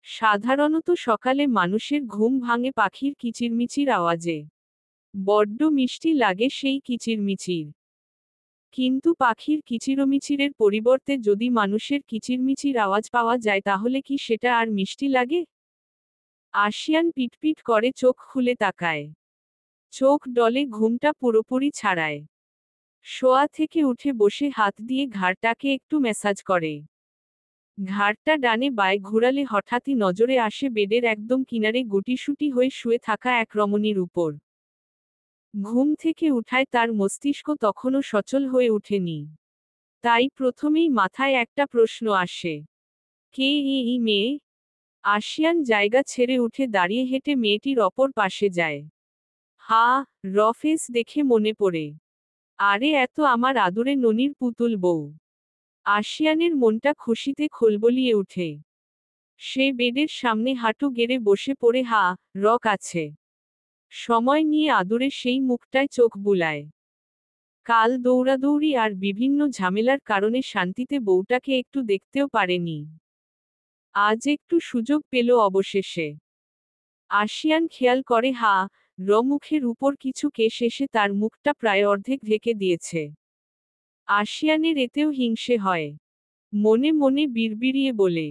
সাধারণত সকালে মানুষের ঘুম ভাঙে পাখির কিচিরমিচির আওয়াজে। বড্ড মিষ্টি লাগে সেই কিচিরমিচির। কিন্তু পাখির কিচিরমিচিরের পরিবর্তে যদি মানুষের কিচিরমিচির আওয়াজ পাওয়া যায় তাহলে কি সেটা আর মিষ্টি লাগে? আশিয়ান পিটপিট করে চোখ খুলে তাকায়। চোখ ডলে ঘুমটা পুরোপুরি ছাড়ায়। শোয়া থেকে উঠে বসে হাত দিয়ে ঘাড়টাকে একটু ম্যাসাজ করে। ঘাড়টা ডানে বাঁয়ে ঘুরালে হঠাৎই নজরে আসে বেডের একদম কিনারে গুটিসুটি হয়ে শুয়ে থাকা এক রমণীর উপর। ঘুম থেকে উঠায় তার মস্তিষ্ক তখনও সচল হয়ে ওঠেনি। তাই প্রথমেই মাথায় একটা প্রশ্ন আসে। কে এই মেয়ে? আশিয়ান জায়গা ছেড়ে উঠে দাঁড়িয়ে হেঁটে মেয়েটির অপর পাশে যায়। হা, রফেস দেখে মনে পড়ে। আরে এত আমার আদুরে ননির পুতুল বউ। আশিয়ানের মনটা খুশিতে খলবলিয়ে উঠে। সে বেডের সামনে হাঁটু গেড়ে বসে পড়ে রক আছে। সময় নিয়ে আদুরে সেই মুখটায় চোখ বুলায়। কাল দৌড়াদৌড়ি আর বিভিন্ন ঝামেলার কারণে শান্তিতে বউটাকে একটু দেখতেও পারেনি। আজ একটু সুযোগ পেল অবশেষে। আশিয়ান খেয়াল করে র মুখের উপর কিছু কেশ এসে তার মুখটা প্রায় অর্ধেক ঢেকে দিয়েছে। আশিয়ানের এতেও হিংসে হয়। মনে মনে বিড়বিড়িয়ে বলে,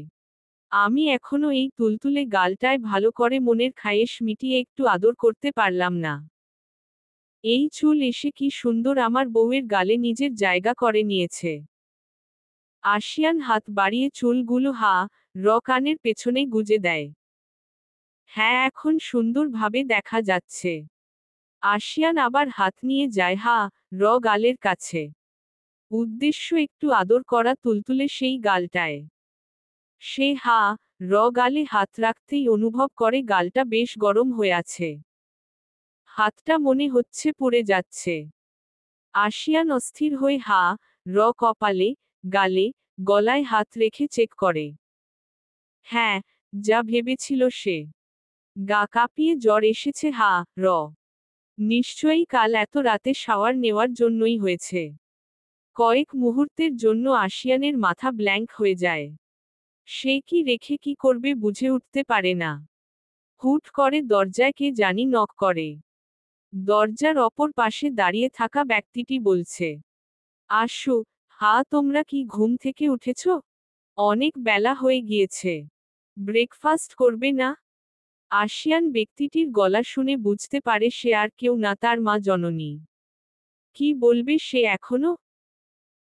আমি এখনো এই তুলতুলে গালটায় ভালো করে মনের খায়েশ মিটিয়ে একটু আদর করতে পারলাম না। এই চুল এসে কি সুন্দর আমার বউয়ের গালে নিজের জায়গা করে নিয়েছে। আশিয়ান হাত বাড়িয়ে চুলগুলো র কানের পেছনে গুজে দেয়। হ্যাঁ, এখন সুন্দরভাবে দেখা যাচ্ছে। আশিয়ান আবার হাত নিয়ে যায় র গালের কাছে। উদ্দেশ্য একটু আদর করা তুলতুলে সেই গালটায়। সে র গালে হাত রাখতেই অনুভব করে গালটা বেশ গরম হয়ে আছে। হাতটা মনে হচ্ছে পুড়ে যাচ্ছে। আশিয়ান অস্থির হয়ে র কপালে, গালে, গলায় হাত রেখে চেক করে। হ্যাঁ, যা ভেবেছিল সে। গা কাঁপিয়ে জ্বর এসেছে র। নিশ্চয়ই কাল এত রাতে শাওয়ার নেওয়ার জন্যই হয়েছে। কয়েক মুহূর্তের জন্য আশিয়ানের মাথা ব্ল্যাঙ্ক হয়ে যায়। সে কি রেখে কি করবে বুঝে উঠতে পারে না। হুট করে দরজায় কে জানি নক করে। দরজার অপর পাশে দাঁড়িয়ে থাকা ব্যক্তিটি বলছে, আসো। তোমরা কি ঘুম থেকে উঠেছ? অনেক বেলা হয়ে গিয়েছে। ব্রেকফাস্ট করবে না? আশিয়ান ব্যক্তিটির গলা শুনে বুঝতে পারে সে আর কেউ না, তার মা জননী। কি বলবে সে এখনো?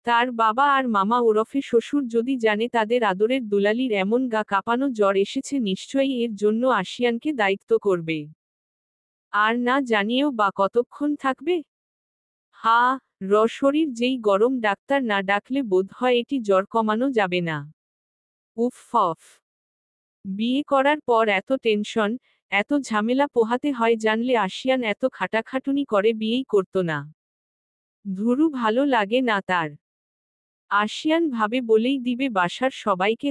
তার বাবা আর মামা ওরফে শ্বশুর যদি জানে তাদের আদরের দুলালির এমন গা কাঁপানো জ্বর এসেছে নিশ্চয়ই এর জন্য আশিয়ানকে দায়িত্ব করবে। আর না জানিয়েও বা কতক্ষণ থাকবে? শরীর যেই গরম, ডাক্তার না ডাকলে বোধ হয় এটি জ্বর কমানো যাবে না। উফ। বিয়ে করার পর এত টেনশন, এত ঝামেলা পোহাতে হয় জানলে আশিয়ান এত খাটাখাটুনি করে বিয়েই করত না। ধুরু, ভালো লাগে না তার। আশিয়ান ভাবে বলেই দিবে বাসার সবাইকে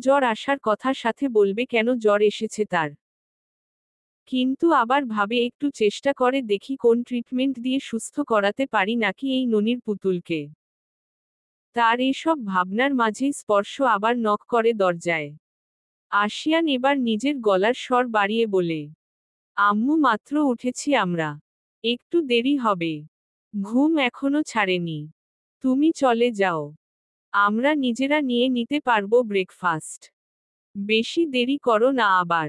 জ্বর আসার কথা, সাথে বলবে কেন জ্বর এসেছে তার। কিন্তু আবার ভাবে একটু চেষ্টা করে দেখি কোন ট্রিটমেন্ট দিয়ে সুস্থ করাতে পারি নাকি এই ননির পুতুলকে। তার এসব ভাবনার মাঝেই স্পর্শ আবার নক করে দরজায়। আশিয়ান এবার নিজের গলার স্বর বাড়িয়ে বলে, আম্মু, মাত্র উঠেছি আমরা। একটু দেরি হবে। ঘুম এখনো ছাড়েনি। তুমি চলে যাও। আমরা নিজেরা নিয়ে নিতে পারবো ব্রেকফাস্ট। বেশি দেরি করো না আবার।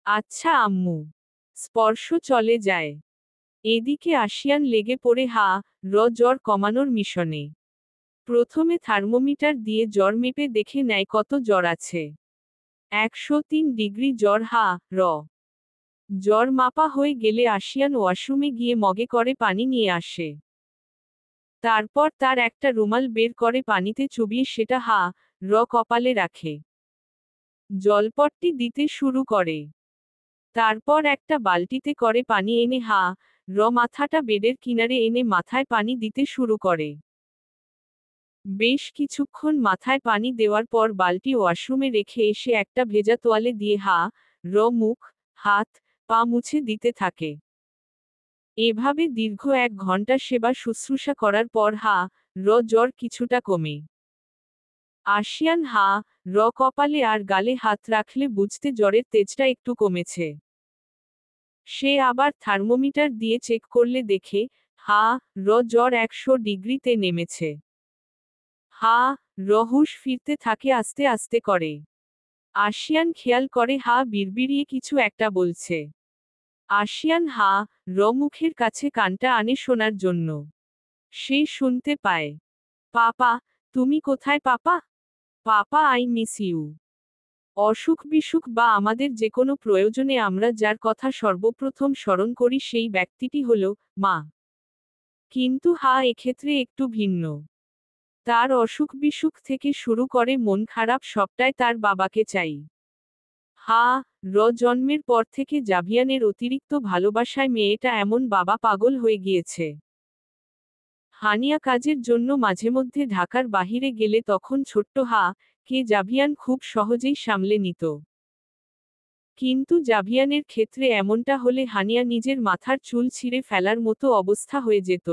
আচ্ছা আম্মু। স্পর্শ চলে যায়। এদিকে আশিয়ান লেগে পড়ে জ্বর কমানোর মিশনে। প্রথমে থার্মোমিটার দিয়ে জ্বর মেপে দেখে নেয় কত জ্বর আছে। 103 ডিগ্রি জ্বর। র জ্বর মাপা হয়ে গেলে আশিয়ান ওয়াশরুমে গিয়ে মগে করে পানি নিয়ে আসে। তারপর তার একটা রুমাল বের করে পানিতে চুবিয়ে সেটা র কপালে রাখে। জলপট্টি দিতে শুরু করে। তারপর একটা বালতিতে করে পানি এনে র মাথাটা বেডের কিনারে এনে মাথায় পানি দিতে শুরু করে। বেশ কিছুক্ষণ মাথায় পানি দেওয়ার পর বালতি ওয়াশরুমে রেখে এসে একটা ভেজা তোয়ালে দিয়ে র মুখ, হাত, পা মুছে দিতে থাকে। এভাবে দীর্ঘ 1 ঘন্টা সেবা শুশ্রূষা করার পর র জ্বর কিছুটা কমে। আশিয়ান হা কপালে আর গালে হাত রাখলে বুঝতে জ্বরের তেজটা একটু কমেছে। সে আবার থার্মোমিটার দিয়ে চেক করলে দেখে জ্বর 100 ডিগ্রিতে নেমেছে। হুঁশ ফিরতে থাকে আস্তে আস্তে করে। আশিয়ান খেয়াল করে বিড়বিড়িয়ে কিছু একটা বলছে। আশিয়ান মুখের কাছে কানটা আনে শোনার জন্য। সে শুনতে পায়, পাপা, তুমি কোথায় পাপা? পাপা, আই মিস ইউ। অসুখ বিসুখ বা আমাদের যে কোনো প্রয়োজনে আমরা যার কথা সর্বপ্রথম স্মরণ করি সেই ব্যক্তিটি হল মা। কিন্তু এক্ষেত্রে একটু ভিন্ন। তার অসুখ বিসুখ থেকে শুরু করে মন খারাপ সবটাই তার বাবাকে চাই। জন্মের পর থেকে জাভিয়ানের অতিরিক্ত ভালোবাসায় মেয়েটা এমন বাবা পাগল হয়ে গিয়েছে। হানিয়া কাজের জন্য মাঝেমধ্যে ঢাকার বাহিরে গেলে তখন ছোট্ট কে জাভিয়ান খুব সহজেই সামলে নিত। কিন্তু জাভিয়ানের ক্ষেত্রে এমনটা হলে হানিয়া নিজের মাথার চুল ছিঁড়ে ফেলার মতো অবস্থা হয়ে যেত।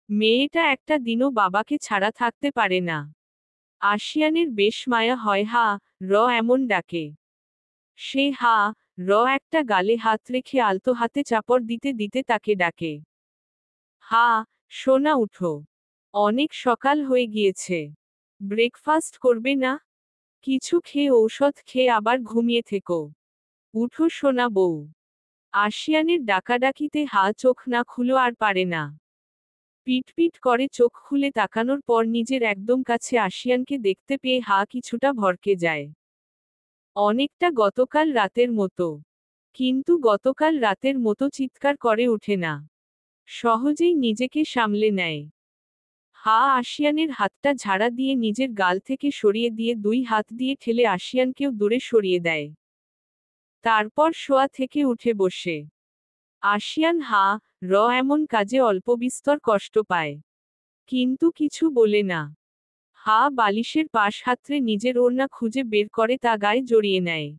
মেয়েটা একটা দিনও বাবাকে ছাড়া থাকতে পারে না। আশিয়ানের বেশ মায়া হয় এমন ডাকে। সে একটা গালে হাত রেখে আলতো হাতে চাপড় দিতে দিতে তাকে ডাকে। সোনা উঠো। অনেক সকাল হয়ে গিয়েছে। ব্রেকফাস্ট করবে না? কিছু খেয়ে ঔষধ খেয়ে আবার ঘুমিয়ে থেকো। উঠো সোনা বউ। আশিয়ানের ডাকাডাকিতে চোখ না খুলো আর পারে না। পিটপিট করে চোখ খুলে তাকানোর পর নিজের একদম কাছে আশিয়ানকে দেখতে পেয়ে কিছুটা ভরকে যায়। অনেকটা গতকাল রাতের মতো। কিন্তু গতকাল রাতের মতো চিৎকার করে ওঠে না। সহজেই নিজেকে সামলে নেয়। আশিয়ানের হাতটা ঝাড়া দিয়ে নিজের গাল থেকে সরিয়ে দিয়ে দুই হাত দিয়ে ঠেলে আশিয়ানকেও দূরে সরিয়ে দেয়। তারপর শোয়া থেকে উঠে বসে। আশিয়ান এমন কাজে অল্প বিস্তর কষ্ট পায়। কিন্তু কিছু বলে না। বালিশের পাশ হাতড়ে নিজের ওড়না খুঁজে বের করে তা গায়ে জড়িয়ে নেয়।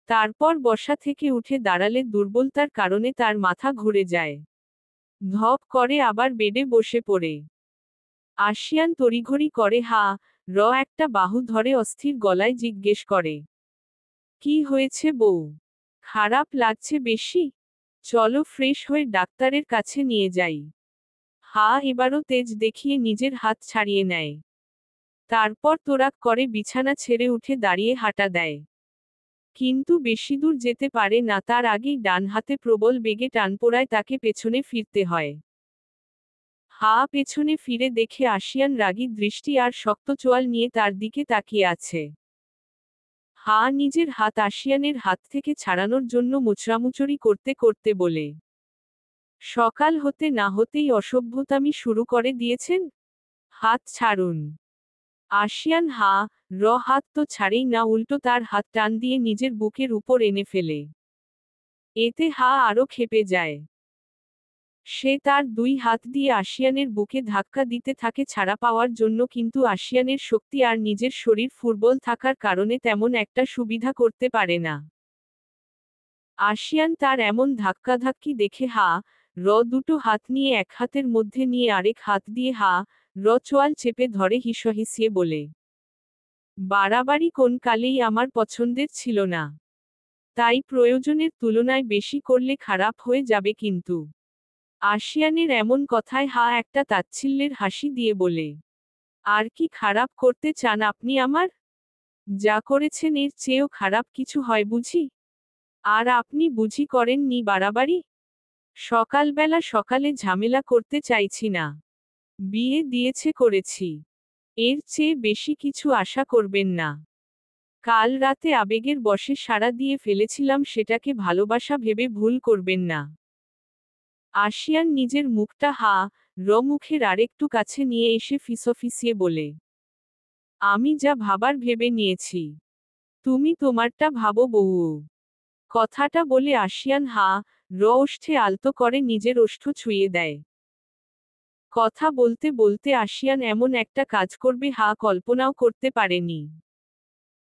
তারপর বসা থেকে উঠে দাঁড়ালে দুর্বলতার কারণে তার মাথা ঘুরে যায়। ধপ করে আবার বেডে বসে পড়ে। আশিয়ান তড়িঘড়ি করে একটা বাহু ধরে অস্থির গলায় জিজ্ঞেস করে, কি হয়েছে বউ? খারাপ লাগছে বেশি? চলো ফ্রেশ হয়ে ডাক্তারের কাছে নিয়ে যাই। এবারও তেজ দেখিয়ে নিজের হাত ছাড়িয়ে নেয়। তারপর তোরাক করে বিছানা ছেড়ে উঠে দাঁড়িয়ে হাঁটা দেয়। কিন্তু বেশি দূর যেতে পারে না তার আগেই ডান হাতে প্রবল বেগে টান পড়ায় তাকে পেছনে ফিরতে হয়। পেছনে ফিরে দেখে আশিয়ান রাগী দৃষ্টি আর শক্ত চোয়াল নিয়ে তার দিকে তাকিয়ে আছে। নিজের হাত আশিয়ানের হাত থেকে ছাড়ানোর জন্য মুচড়ামুচড়ি করতে করতে বলে, সকাল হতে না হতেই অসভ্যতামি শুরু করে দিয়েছেন? হাত ছাড়ুন। আশিয়ান হাত তো ছাড়েই না, উল্টো তার হাত টান দিয়ে নিজের বুকের উপর এনে ফেলে। এতে আরো ক্ষেপে যায়। সে তার দুই হাত দিয়ে আশিয়ানের বুকে ধাক্কা দিতে থাকে ছাড়া পাওয়ার জন্য, কিন্তু আশিয়ানের শক্তি আর নিজের শরীর ফুটবল থাকার কারণে তেমন একটা সুবিধা করতে পারে না। আশিয়ান তার এমন ধাক্কাধাক্কি দেখে দুটো হাত নিয়ে এক হাতের মধ্যে নিয়ে আরেক হাত দিয়ে চোয়াল চেপে ধরে হিসহিসিয়ে বলে, বাড়াবাড়ি কোন কালেই আমার পছন্দের ছিল না। তাই প্রয়োজনের তুলনায় বেশি করলে খারাপ হয়ে যাবে কিন্তু। আশিয়ানের এমন কথায় একটা তাচ্ছিল্যের হাসি দিয়ে বলে, আর কি খারাপ করতে চান আপনি আমার? যা করেছেন এর চেয়েও খারাপ কিছু হয় বুঝি? আর আপনি বুঝি করেননি বাড়াবাড়ি? সকালবেলা সকালে ঝামেলা করতে চাইছি না। বিয়ে দিয়েছে করেছি। এর চেয়ে বেশি কিছু আশা করবেন না। কাল রাতে আবেগের বশে সাড়া দিয়ে ফেলেছিলাম, সেটাকে ভালোবাসা ভেবে ভুল করবেন না। আশিয়ান নিজের মুখটা মুখের আরেকটু কাছে নিয়ে এসে ফিসফিসিয়ে বলে, আমি যা ভাবার ভেবে নিয়েছি। তুমি তোমারটা ভাবো বউ। কথাটা বলে আশিয়ান ওষ্ঠে আলতো করে নিজের ওষ্ঠ ছুঁয়ে দেয়। কথা বলতে বলতে আশিয়ান এমন একটা কাজ করবে কল্পনাও করতে পারেনি।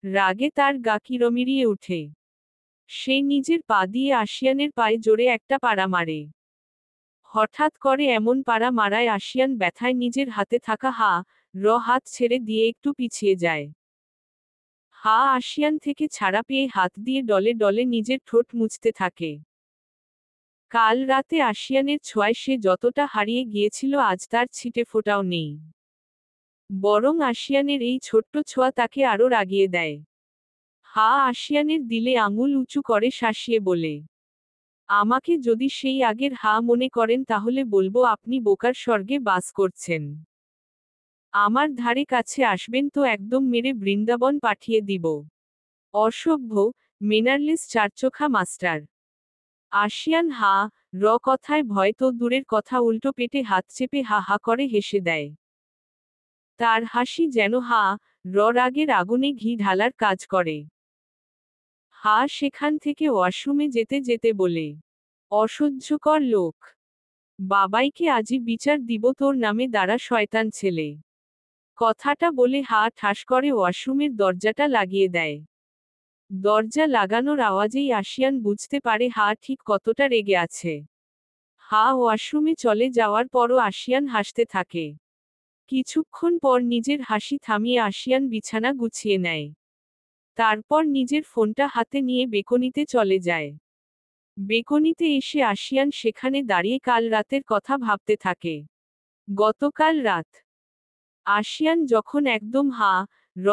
রাগে তার গা কিরমিরিয়ে উঠে। সে নিজের পা দিয়ে আশিয়ানের পায়ে জোরে একটা পাড়া মারে। হঠাৎ করে এমন পাড়া মারায় আশিয়ান ব্যথায় নিজের হাতে থাকা হাত ছেড়ে দিয়ে একটু পিছিয়ে যায়। হা আশিয়ান থেকে ছাড়া পেয়ে হাত দিয়ে ডলে ডলে নিজের ঠোঁট মুছতে থাকে। কাল রাতে আশিয়ানের ছোঁয়ায় সে যতটা হারিয়ে গিয়েছিল আজ তার ছিটে ফোঁটাও নেই। বরং আশিয়ানের এই ছোট্ট ছোঁয়া তাকে আরো রাগিয়ে দেয়। হা আশিয়ানের দিলে আঙুল উঁচু করে শাসিয়ে বলে, আমাকে যদি সেই আগের হা মনে করেন তাহলে বলবো আপনি বোকার স্বর্গে বাস করছেন। আমার ধারে কাছে আসবেন তো একদম মেরে বৃন্দাবন পাঠিয়ে দিব। অসভ্য, মেনারলেস চারচোখা মাস্টার। আশিয়ান হা কথায় ভয় তো দূরের কথা উল্টো পেটে হাত চেপে হা হা করে হেসে দেয়। তার হাসি যেন রাগের আগুনে ঘি ঢালার কাজ করে। সেখান থেকে ওয়াশরুমে যেতে যেতে বলে, অসহ্যকর লোক। বাবাইকে আজই বিচার দিব তোর নামে দাঁড়া শয়তান ছেলে। কথাটা বলে ঠাস করে ওয়াশরুমের দরজাটা লাগিয়ে দেয়। দরজা লাগানোর আওয়াজেই আশিয়ান বুঝতে পারে ঠিক কতটা রেগে আছে। ওয়াশরুমে চলে যাওয়ার পরও আশিয়ান হাসতে থাকে। কিছুক্ষণ পর নিজের হাসি থামিয়ে আশিয়ান বিছানা গুছিয়ে নেয়। তারপর নিজের ফোনটা হাতে নিয়ে বেকনিতে চলে যায়। বেকনিতে এসে আশিয়ান সেখানে দাঁড়িয়ে কাল রাতের কথা ভাবতে থাকে। গতকাল রাত আশিয়ান যখন একদম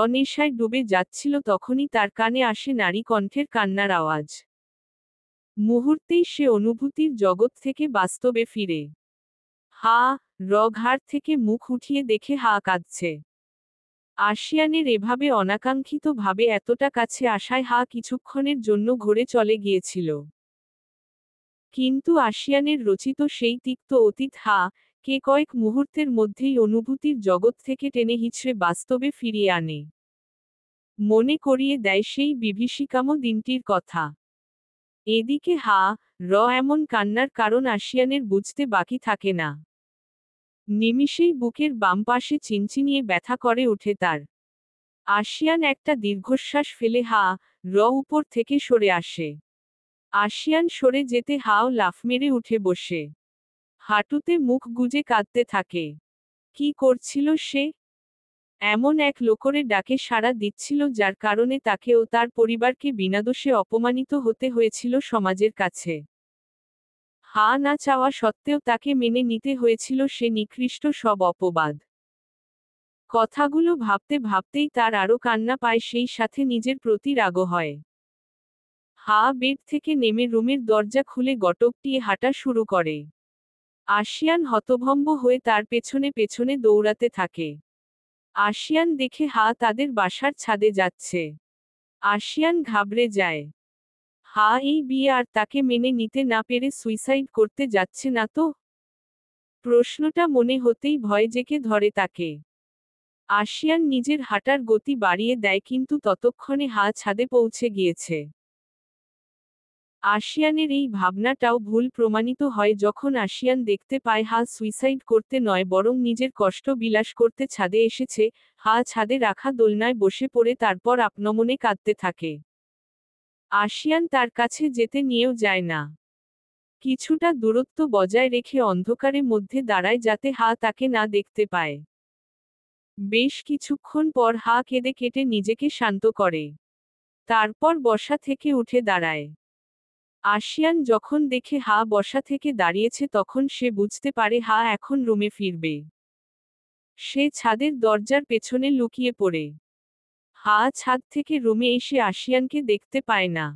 নেশায় ডুবে যাচ্ছিল তখনই তার কানে আসে নারী কণ্ঠের কান্নার আওয়াজ। মুহূর্তেই সে অনুভূতির জগৎ থেকে বাস্তবে ফিরে। ঘাড় থেকে মুখ উঠিয়ে দেখে কাঁদছে। আশিয়ানের এভাবে অনাকাঙ্ক্ষিতভাবে এতটা কাছে আসায় কিছুক্ষণের জন্য ঘুরে চলে গিয়েছিল। কিন্তু আশিয়ানের রচিত সেই তিক্ত অতীত কে কয়েক মুহূর্তের মধ্যেই অনুভূতির জগৎ থেকে টেনে হিচড়ে বাস্তবে ফিরিয়ে আনে। মনে করিয়ে দেয় সেই বিভীষিকাম দিনটির কথা। এদিকে এমন কান্নার কারণ আশিয়ানের বুঝতে বাকি থাকে না। নিমিষেই বুকের বাম পাশে চিনচিনিয়ে ব্যথা করে ওঠে তার। আশিয়ান একটা দীর্ঘশ্বাস ফেলে উপর থেকে সরে আসে। আশিয়ান সরে যেতে লাফ মেরে উঠে বসে। হাঁটুতে মুখ গুজে কাঁদতে থাকে। কি করছিল সে? এমন এক লোকরে ডাকে সাড়া দিচ্ছিল যার কারণে তাকে ও তার পরিবারকে বিনাদোষে অপমানিত হতে হয়েছিল সমাজের কাছে। না চাওয়া সত্ত্বেও তাকে মেনে নিতে হয়েছিল সে নিকৃষ্ট সব অপবাদ। কথাগুলো ভাবতে ভাবতেই তার আরো কান্না পায়, সেই সাথে নিজের প্রতি রাগও হয়। বেড থেকে নেমে রুমের দরজা খুলে গটকটিয়ে হাঁটা শুরু করে। আশিয়ান হতভম্ব হয়ে তার পেছনে পেছনে দৌড়াতে থাকে। আশিয়ান দেখে তাদের বাসার ছাদে যাচ্ছে। আশিয়ান ঘাবড়ে যায়। এই বিয়ে আর তাকে মেনে নিতে না পেরে সুইসাইড করতে যাচ্ছে না তো? প্রশ্নটা মনে হতেই ভয় জেঁকে ধরে তাকে। আশিয়ান নিজের হাঁটার গতি বাড়িয়ে দেয় কিন্তু ততক্ষণে ছাদে পৌঁছে গিয়েছে। আশিয়ানের এই ভাবনাটাও ভুল প্রমাণিত হয় যখন আশিয়ান দেখতে পায় সুইসাইড করতে নয় বরং নিজের কষ্ট বিলাস করতে ছাদে এসেছে। ছাদে রাখা দোলনায় বসে পড়ে তারপর আপনমনে কাঁদতে থাকে। আশিয়ান তার কাছে যেতে নিয়েও যায় না। কিছুটা দূরত্ব বজায় রেখে অন্ধকারের মধ্যে দাঁড়ায় যাতে তাকে না দেখতে পায়। বেশ কিছুক্ষণ পর কেঁদে কেটে নিজেকে শান্ত করে। তারপর বসা থেকে উঠে দাঁড়ায়। আশিয়ান যখন দেখে বসা থেকে দাঁড়িয়েছে তখন সে বুঝতে পারে এখন রুমে ফিরবে। সে ছাদের দরজার পেছনে লুকিয়ে পড়ে। ছাদ থেকে রুমে এসে আশিয়ানকে দেখতে পায় না।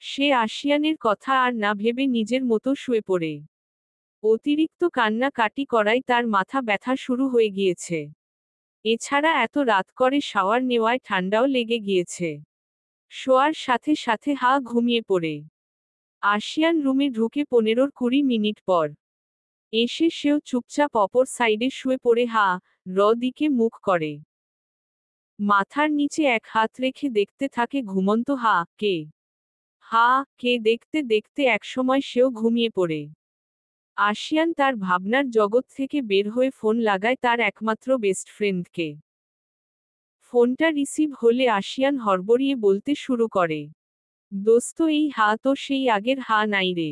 সে আশিয়ানের কথা আর না ভেবে নিজের মতো শুয়ে পড়ে। অতিরিক্ত কান্নাকাটি করায় তার মাথা ব্যথা শুরু হয়ে গিয়েছে। এছাড়া এত রাত করে শাওয়ার নেওয়ায় ঠান্ডাও লেগে গিয়েছে। শোয়ার সাথে সাথে ঘুমিয়ে পড়ে। আশিয়ান রুমে ঢুকে 15-20 মিনিট পর এসে সেও চুপচাপ অপর সাইডে শুয়ে পড়ে দিকে মুখ করে। মাথার নিচে এক হাত রেখে দেখতে থাকে ঘুমন্ত কে। কে দেখতে দেখতে একসময় সেও ঘুমিয়ে পড়ে। আশিয়ান তার ভাবনার জগৎ থেকে বের হয়ে ফোন লাগায় তার একমাত্র বেস্ট ফ্রেন্ডকে। ফোনটা রিসিভ হলে আশিয়ান হড়বড়িয়ে বলতে শুরু করে, দোস্ত এই তো সেই আগের নাই রে।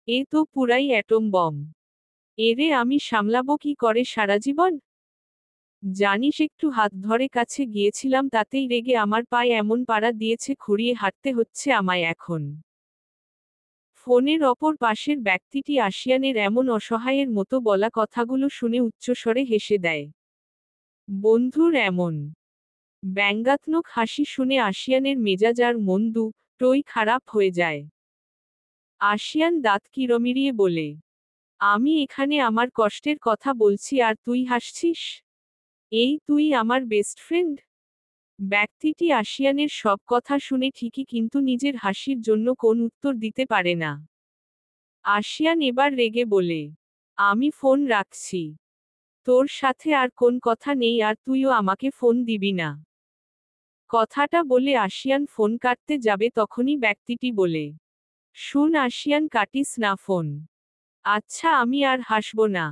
এ তো পুরাই অ্যাটম বম। এরে আমি সামলাবো কি করে সারা জীবন? জানিস একটু হাত ধরে কাছে গিয়েছিলাম তাতেই রেগে আমার পায়ে এমন পাড়া দিয়েছে খুঁড়িয়ে হাঁটতে হচ্ছে আমায় এখন। ফোনের অপর পাশের ব্যক্তিটি আশিয়ানের এমন অসহায়ের মতো বলা কথাগুলো শুনে উচ্চস্বরে হেসে দেয়। বন্ধুর এমন ব্যঙ্গাত্মক হাসি শুনে আশিয়ানের মেজাজ আর মন দুটোই খারাপ হয়ে যায়। আশিয়ান দাঁত কিরমিরিয়ে বলে, আমি এখানে আমার কষ্টের কথা বলছি আর তুই হাসছিস? এই তুই আমার বেস্ট ফ্রেন্ড? ব্যক্তিটি আশিয়ানের সব কথা শুনে ঠিকই কিন্তু নিজের হাসির জন্য কোন উত্তর দিতে পারে না। আশিয়ান এবার রেগে বলে, আমি ফোন রাখছি। তোর সাথে আর কোন কথা নেই আর তুইও আমাকে ফোন দিবি না। কথাটা বলে আশিয়ান ফোন কাটতে যাবে তখনই ব্যক্তিটি বলে, শুন আশিয়ান কাটিস না ফোন। আচ্ছা আমি আর হাসব না।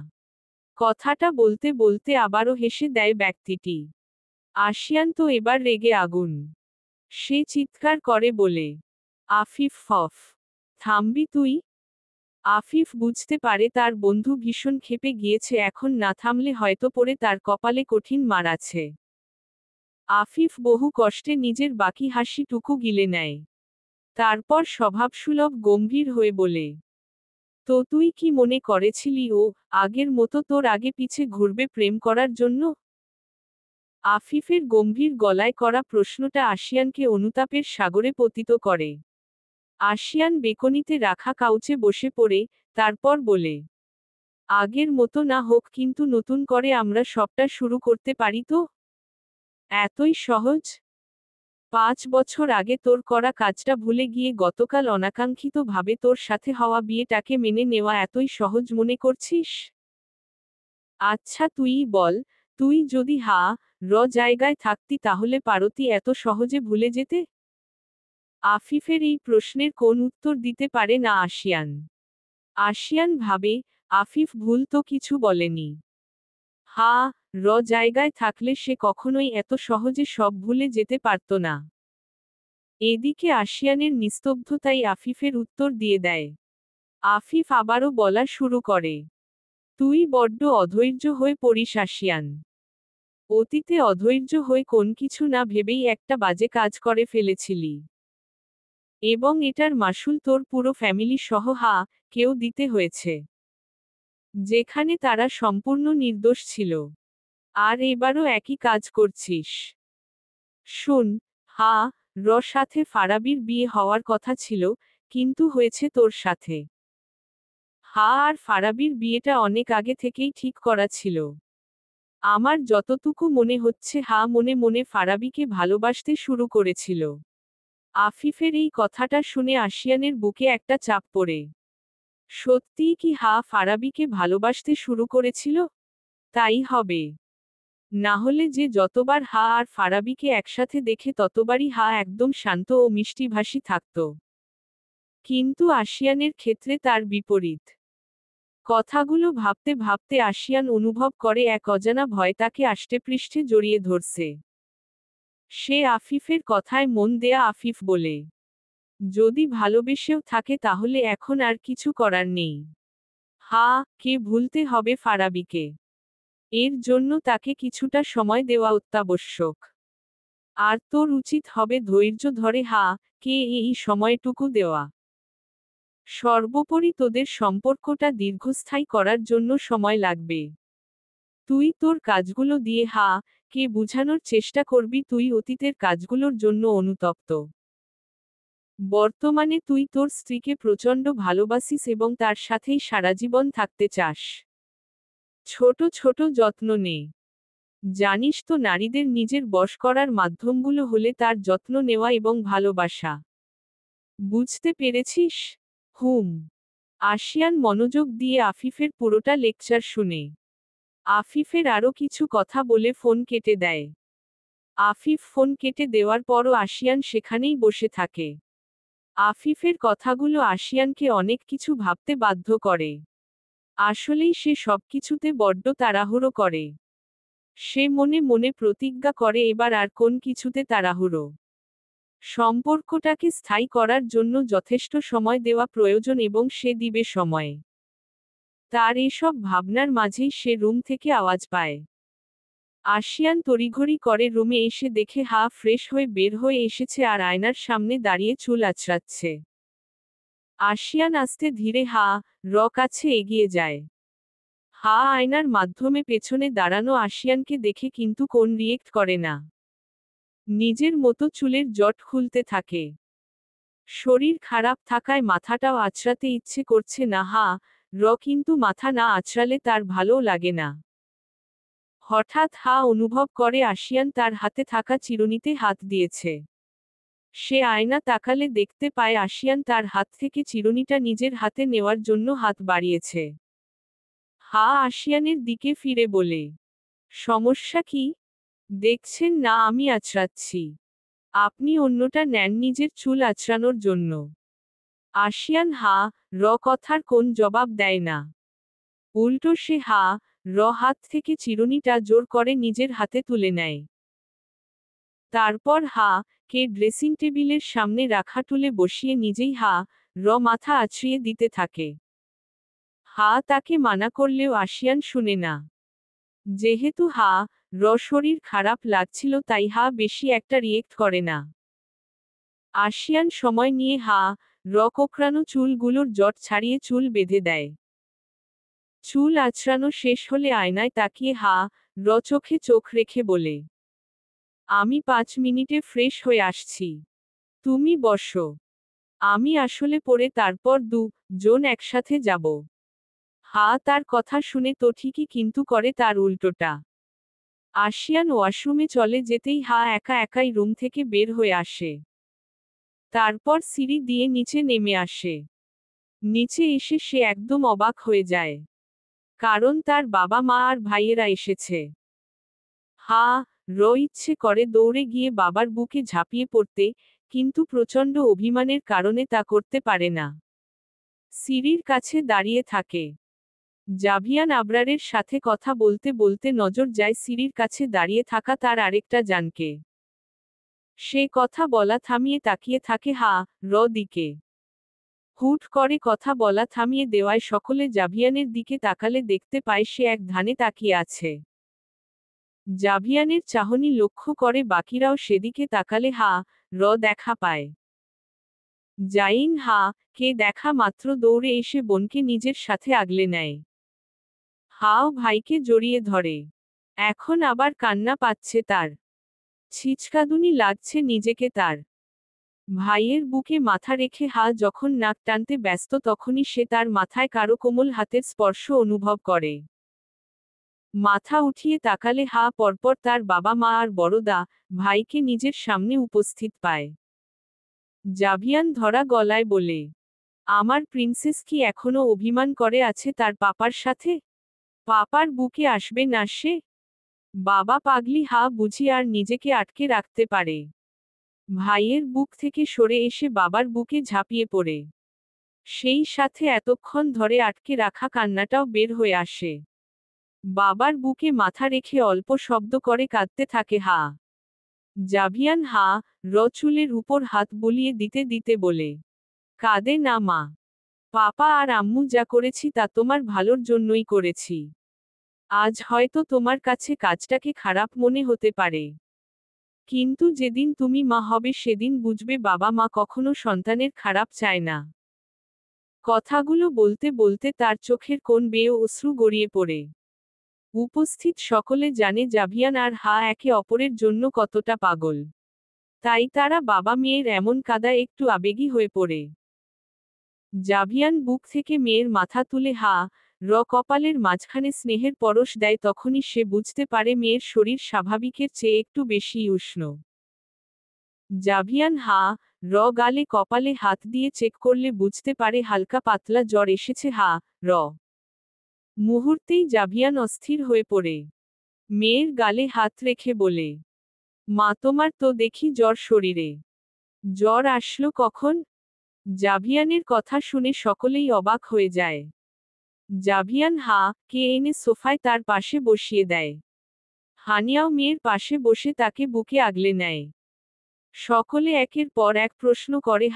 কথাটা বলতে বলতে আবারও হেসে দেয় ব্যক্তিটি। আশিয়ান তো এবার রেগে আগুন। সে চিৎকার করে বলে, আফিফ ফফ, থামবি তুই? আফিফ বুঝতে পারে তার বন্ধু ভীষণ ক্ষেপে গিয়েছে, এখন না থামলে হয়তো পড়ে তার কপালে কঠিন মার আছে। আফিফ বহু কষ্টে নিজের বাকি হাসিটুকু গিলে নেয়। তারপর স্বভাবসুলভ গম্ভীর হয়ে বলে, তো তুই কি মনে করেছিলি ও আগের মতো তোর আগে পিছে ঘুরবে প্রেম করার জন্য? আফিফের গম্ভীর গলায় করা প্রশ্নটা আশিয়ানকে অনুতাপের সাগরে পতিত করে। আশিয়ান বেকনিতে রাখা কাউচে বসে পড়ে, তারপর বলে, আগের মতো না হোক কিন্তু নতুন করে আমরা সবটা শুরু করতে পারি তো? এতই সহজ? 5 বছর আগে তোর করা কাজটা ভুলে গিয়ে গতকাল অনাকাঙ্ক্ষিতভাবে তোর সাথে হওয়া বিয়েটাকে মেনে নেওয়া এতই সহজ মনে করছিস? আচ্ছা তুইই বল, তুই যদি জায়গায় থাকতি তাহলে পারতি এত সহজে ভুলে যেতে? আফিফের এই প্রশ্নের কোন উত্তর দিতে পারে না আশিয়ান। আশিয়ান ভাবে, আফিফ ভুল তো কিছু বলেনি। জায়গায় থাকলে সে কখনোই এত সহজে সব ভুলে যেতে পারত না। এদিকে আশিয়ানের নিস্তব্ধতাই আফিফের উত্তর দিয়ে দেয়। আফিফ আবারও বলা শুরু করে, তুই বড্ড অধৈর্য হয়ে পড়িস আশিয়ান। অতীতে অধৈর্য হয়ে কোন কিছু না ভেবেই একটা বাজে কাজ করে ফেলেছিলি। এবং এটার মাসুল তোর পুরো ফ্যামিলি সহ কেউ দিতে হয়েছে। যেখানে তারা সম্পূর্ণ নির্দোষ ছিল। আর এবারও একই কাজ করছিস। শুন, সাথে ফারাবির বিয়ে হওয়ার কথা ছিল, কিন্তু হয়েছে তোর সাথে। আর ফারাবির বিয়েটা অনেক আগে থেকেই ঠিক করা ছিল। আমার যতটুকু মনে হচ্ছে মনে মনে ফারাবিকে ভালোবাসতে শুরু করেছিল। আফিফের এই কথাটা শুনে আশিয়ানের বুকে একটা চাপ পড়ে। সত্যিই কি ফারাবিকে ভালোবাসতে শুরু করেছিল? তাই হবে। না হলে যে যতবার আর ফারাবিকে একসাথে দেখে ততবারই একদম শান্ত ও মিষ্টিভাষী থাকত। কিন্তু আশিয়ানের ক্ষেত্রে তার বিপরীত। কথাগুলো ভাবতে ভাবতে আশিয়ান অনুভব করে এক অজানা ভয় তাকে আষ্টেপৃষ্ঠে জড়িয়ে ধরছে। সে আফিফের কথায় মন দেয়া আফিফ বলে, যদি ভালোবেসেও থাকে তাহলে এখন আর কিছু করার নেই। কে ভুলতে হবে ফারাবিকে। এর জন্য তাকে কিছুটা সময় দেওয়া অত্যাবশ্যক। আর তোর উচিত হবে ধৈর্য ধরে কে এই সময়টুকু দেওয়া। সর্বোপরি তোদের সম্পর্কটা দীর্ঘস্থায়ী করার জন্য সময় লাগবে। তুই তোর কাজগুলো দিয়ে কে বুঝানোর চেষ্টা করবি তুই অতীতের কাজগুলোর জন্য অনুতপ্ত। বর্তমানে তুই তোর স্ত্রীকে প্রচণ্ড ভালোবাসিস এবং তার সাথেই সারাজীবন থাকতে চাস। ছোট ছোট যত্ন নে। জানিস তো নারীদের নিজের বশ করার মাধ্যমগুলো হলে তার যত্ন নেওয়া এবং ভালোবাসা। বুঝতে পেরেছিস? আশিয়ান মনোযোগ দিয়ে আফিফের পুরোটা লেকচার শুনে। আফিফের আরও কিছু কথা বলে ফোন কেটে দেয়। আফিফ ফোন কেটে দেওয়ার পরও আশিয়ান সেখানেই বসে থাকে। আফিফের কথাগুলো আশিয়ানকে অনেক কিছু ভাবতে বাধ্য করে। আসলেই সে সবকিছুতে বড্ড তাড়াহুড়ো করে। সে মনে মনে প্রতিজ্ঞা করে এবার আর কোন কিছুতে তাড়াহুড়ো। সম্পর্কটাকে স্থায়ী করার জন্য যথেষ্ট সময় দেওয়া প্রয়োজন এবং সে দিবে সময়। তার এসব ভাবনার মাঝেই সে রুম থেকে আওয়াজ পায়। আশিয়ান তড়িঘড়ি করে রুমে এসে দেখে হা ফ্রেশ হয়ে বের হয়ে এসেছে আর আয়নার সামনে দাঁড়িয়ে চুল আঁচড়াচ্ছে। আশিয়ান আস্তে ধীরে র কাছে এগিয়ে যায়। আয়নার মাধ্যমে পেছনে দাঁড়ানো আশিয়ানকে দেখে কিন্তু কোন রিয়েক্ট করে না। নিজের মতো চুলের জট খুলতে থাকে। শরীর খারাপ থাকায় মাথাটাও আঁচড়াতে ইচ্ছে করছে না কিন্তু মাথা না আঁচড়ালে তার ভালো লাগে না। হঠাৎ অনুভব করে আশিয়ান তার হাতে থাকা চিরুনিতে হাত দিয়েছে। সে আয়না তাকালে দেখতে পায় আশিয়ান তার হাত থেকে চিরুনিটা নিজের হাতে নেওয়ার জন্য হাত বাড়িয়েছে। আশিয়ানের দিকে ফিরে বলে, সমস্যা কি? দেখছেন না আমি আঁচড়াচ্ছি। আপনি অন্যটা নেন নিজের চুল আঁচড়ানোর জন্য। আশিয়ান কথার কোন জবাব দেয় না। উল্টো সে হাত থেকে চিরুনিটা জোর করে নিজের হাতে তুলে নেয়। তারপর কে ড্রেসিং টেবিলের সামনে রাখা টুলে বসিয়ে নিজেই মাথা আছড়িয়ে দিতে থাকে। তাকে মানা করলেও আশিয়ান শুনে না। যেহেতু শরীর খারাপ লাগছিল তাই বেশি একটা রিয়েক্ট করে না। আশিয়ান সময় নিয়ে কোঁকড়ানো চুলগুলোর জট ছাড়িয়ে চুল বেঁধে দেয়। চুল আঁচড়ানো শেষ হলে আয়নায় তাকিয়ে চোখে চোখ রেখে বলে, আমি 5 মিনিটে ফ্রেশ হয়ে আসছি। তুমি বসো। আমি আসলে পরে তারপর জন একসাথে যাব। তার কথা শুনে তো ঠিকই কিন্তু করে তার উল্টোটা। আশিয়ান ওয়াশরুমে চলে যেতেই একা একাই রুম থেকে বের হয়ে আসে। তারপর সিঁড়ি দিয়ে নিচে নেমে আসে। নিচে এসে সে একদম অবাক হয়ে যায়। কারণ তার বাবা মা আর ভাইয়েরা এসেছে। ইচ্ছে করে দৌড়ে গিয়ে বাবার বুকে ঝাঁপিয়ে পড়তে, কিন্তু প্রচণ্ড অভিমানের কারণে তা করতে পারে না। সিঁড়ির কাছে দাঁড়িয়ে থাকে। জাভিয়ান আবরারের সাথে কথা বলতে বলতে নজর যায় সিঁড়ির কাছে দাঁড়িয়ে থাকা তার আরেকটা জানকে। সে কথা বলা থামিয়ে তাকিয়ে থাকে দিকে। হুট করে কথা বলা থামিয়ে দেওয়ায় সকলে জাভিয়ানের দিকে তাকালে দেখতে পায় সে এক ধ্যানে তাকিয়ে আছে। জাভিয়ানের চাহনি লক্ষ্য করে বাকিরাও সেদিকে তাকালে দেখা পায়। জাইন কে দেখা মাত্র দৌড়ে এসে বোনকে নিজের সাথে আগলে নেয়। ভাইকে জড়িয়ে ধরে। এখন আবার কান্না পাচ্ছে তার। ছিচকাদুনি লাগছে নিজেকে তার। ভাইয়ের বুকে মাথা রেখে যখন নাক টানতে ব্যস্ত তখনই সে তার মাথায় কারো কোমল হাতের স্পর্শ অনুভব করে। মাথা উঠিয়ে তাকালে পরপর তার বাবা মা আর বড়দা ভাইকে নিজের সামনে উপস্থিত পায়। জাভিয়ান ধরা গলায় বলে, আমার প্রিন্সেস কি এখনো অভিমান করে আছে তার পাপার সাথে? পাপার বুকে আসবে না সে? বাবা পাগলি বুঝি আর নিজেকে আটকে রাখতে পারে। ভাইয়ের বুক থেকে সরে এসে বাবার বুকে ঝাঁপিয়ে পড়ে। সেই সাথে এতক্ষণ ধরে আটকে রাখা কান্নাটাও বের হয়ে আসে। বাবার বুকে মাথা রেখে অল্প শব্দ করে কাঁদতে থাকে জাভিয়ান চুলের উপর হাত বুলিয়ে দিতে দিতে বলে, কাঁদে না মা। পাপা আর আম্মু যা করেছি তা তোমার ভালোর জন্যই করেছি। আজ হয়তো তোমার কাছে কাজটাকে খারাপ মনে হতে পারে, কিন্তু যেদিন তুমি মা হবে সেদিন বুঝবে বাবা মা কখনো সন্তানের খারাপ চায় না। কথাগুলো বলতে বলতে তার চোখের কোণ বেয়ে অশ্রু গড়িয়ে পড়ে। উপস্থিত সকলে জানে জাভিয়ান আর একে অপরের জন্য কতটা পাগল। তাই তারা বাবা মেয়ের এমন কাদা একটু আবেগী হয়ে পড়ে। জাভিয়ান বুক থেকে মেয়ের মাথা তুলে কপালের মাঝখানে স্নেহের পরশ দেয় তখনই সে বুঝতে পারে মেয়ের শরীর স্বাভাবিকের চেয়ে একটু বেশি উষ্ণ। জাভিয়ান গালে কপালে হাত দিয়ে চেক করলে বুঝতে পারে হালকা পাতলা জ্বর এসেছে মুহূর্তেই জাভিয়ান অস্থির হয়ে পড়ে। মেয়ের গালে হাত রেখে বলে, মা তোমার তো দেখি জ্বর শরীরে। জ্বর আসলো কখন? জাভিয়ানের কথা শুনে সকলেই অবাক হয়ে যায়। জাভিয়ান কে এনে সোফায় তার পাশে বসিয়ে দেয়। হানিয়াও মেয়ের পাশে বসে তাকে বুকে আগলে নেয়। সকলে একের পর এক প্রশ্ন করে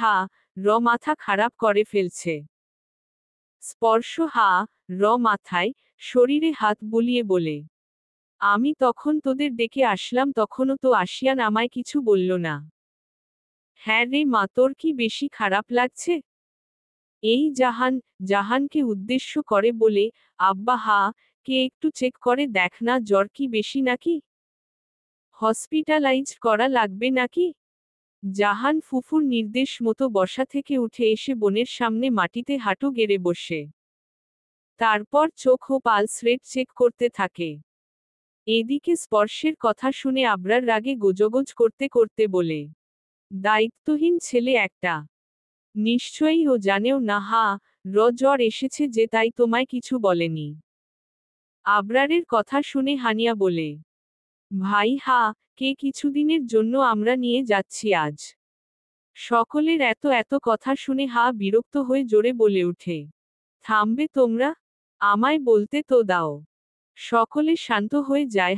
মাথা খারাপ করে ফেলছে। স্পর্শ মাথায়, শরীরে হাত বুলিয়ে বলে, আমি তখন তোদের ডেকে আসলাম, তখনও তো আশিয়ান আমায় কিছু বলল না। হ্যাঁ রে মা, তোর কি বেশি খারাপ লাগছে? এই জাহানকে উদ্দেশ্য করে বলে, আব্বা কে একটু চেক করে দেখ না, জ্বর কি বেশি নাকি? হসপিটালাইজড করা লাগবে নাকি? জাহান ফুফুর নির্দেশ মতো বসা থেকে উঠে এসে বোনের সামনে মাটিতে হাঁটু গেড়ে বসে। তারপর চোখ ও পালস রেট চেক করতে থাকে। এদিকে স্পর্শের কথা শুনে আবরার রাগে গোজগোজ করতে করতে বলে, দায়িত্বহীন ছেলে একটা। নিশ্চয়ই ও জানেও না জ্বর এসেছে যে, তাই তোমায় কিছু বলেনি। আবরারের কথা শুনে হানিয়া বলে, ভাই কে কিছুদিনের জন্য আমরা নিয়ে যাচ্ছি আজ। সকলের এত এত কথা শুনে বিরক্ত হয়ে জোরে বলে উঠে, থামবে তোমরা? আমায় বলতে তো দাও। সকলে শান্ত হয়ে যায়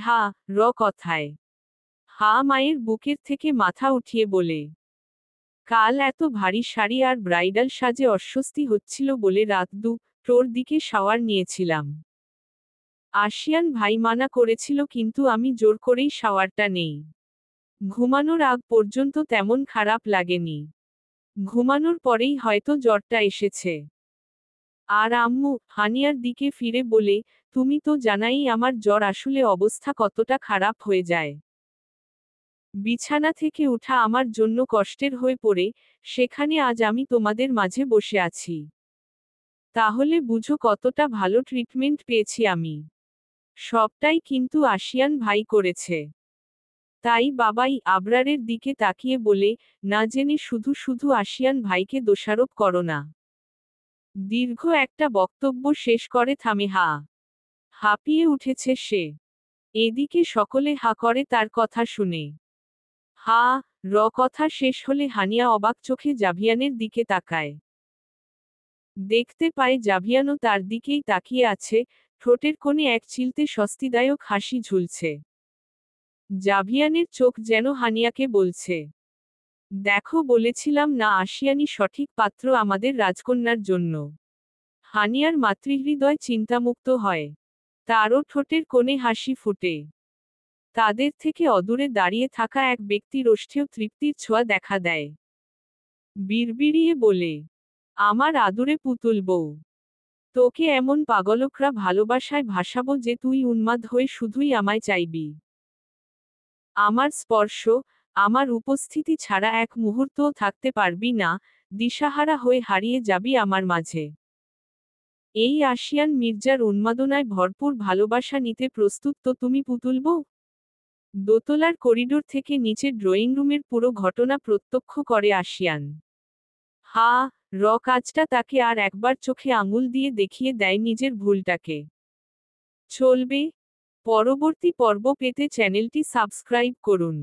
কথায়। মায়ের বুকের থেকে মাথা উঠিয়ে বলে, কাল এত ভারী শাড়ি আর ব্রাইডাল সাজে অস্বস্তি হচ্ছিল বলে রাত 2টোর দিকে শাওয়ার নিয়েছিলাম। আশিয়ান ভাই মানা করেছিল, কিন্তু আমি জোর করেই শাওয়ারটা নেই। ঘুমানোর আগ পর্যন্ত তেমন খারাপ লাগেনি। ঘুমানোর পরেই হয়তো জ্বরটা এসেছে। আর আম্মু হানিয়ার দিকে ফিরে বলে, তুমি তো জানাই আমার জ্বর আসলে অবস্থা কতটা খারাপ হয়ে যায়। বিছানা থেকে উঠা আমার জন্য কষ্টের হয়ে পড়ে, সেখানে আজ আমি তোমাদের মাঝে বসে আছি। তাহলে বুঝো কতটা ভালো ট্রিটমেন্ট পেয়েছি আমি। সবটাই কিন্তু আশিয়ান ভাই করেছে। তাই বাবাই আবরারের দিকে তাকিয়ে বলে, না জেনে শুধু শুধু আশিয়ান ভাইকে দোষারোপ করো না। দীর্ঘ একটা বক্তব্য শেষ করে থামে হাঁপিয়ে উঠেছে সে। এদিকে সকলে করে তার কথা শুনে। কথা শেষ হলে হানিয়া অবাক চোখে জাভিয়ানের দিকে তাকায়। দেখতে পায় জাভিয়ানও তার দিকেই তাকিয়ে আছে, ঠোঁটের কোণে এক চিলতে স্বস্তিদায়ক হাসি ঝুলছে। জাভিয়ানের চোখ যেন হানিয়াকে বলছে, দেখো বলেছিলাম না আশিয়ানি সঠিক পাত্র আমাদের রাজকন্যার জন্য। হানিয়ার মাতৃহৃদয় চিন্তামুক্ত হয়। তারও ঠোঁটের কোণে হাসি ফুটে। তাদের থেকে অদূরে দাঁড়িয়ে থাকা এক ব্যক্তির ওষ্ঠেও তৃপ্তির ছোঁয়া দেখা দেয়। বিড়বিড়িয়ে বলে, আমার আদুরে পুতুল বউ, তোকে এমন পাগলকরা ভালোবাসায় ভাসাবো যে তুই উন্মাদ হয়ে শুধুই আমায় চাইবি। আমার স্পর্শ, আমার উপস্থিতি ছাড়া এক মুহূর্তও থাকতে পারবি না, দিশাহারা হয়ে হারিয়ে যাবি আমার মাঝে। এই আশিয়ান মির্জার উন্মাদনায় ভরপুর ভালোবাসা নিতে প্রস্তুত তো তুমি পুতুল বউ? দোতলার করিডোর থেকে নিচে ড্রয়িং রুমের পুরো ঘটনা প্রত্যক্ষ করে আশিয়ান। কাজটা তাকে আর একবার চোখে আঙুল দিয়ে দেখিয়ে দেয় নিজের ভুলটাকে। চলবে পরবর্তী পর্ব পেতে চ্যানেলটি সাবস্ক্রাইব করুন।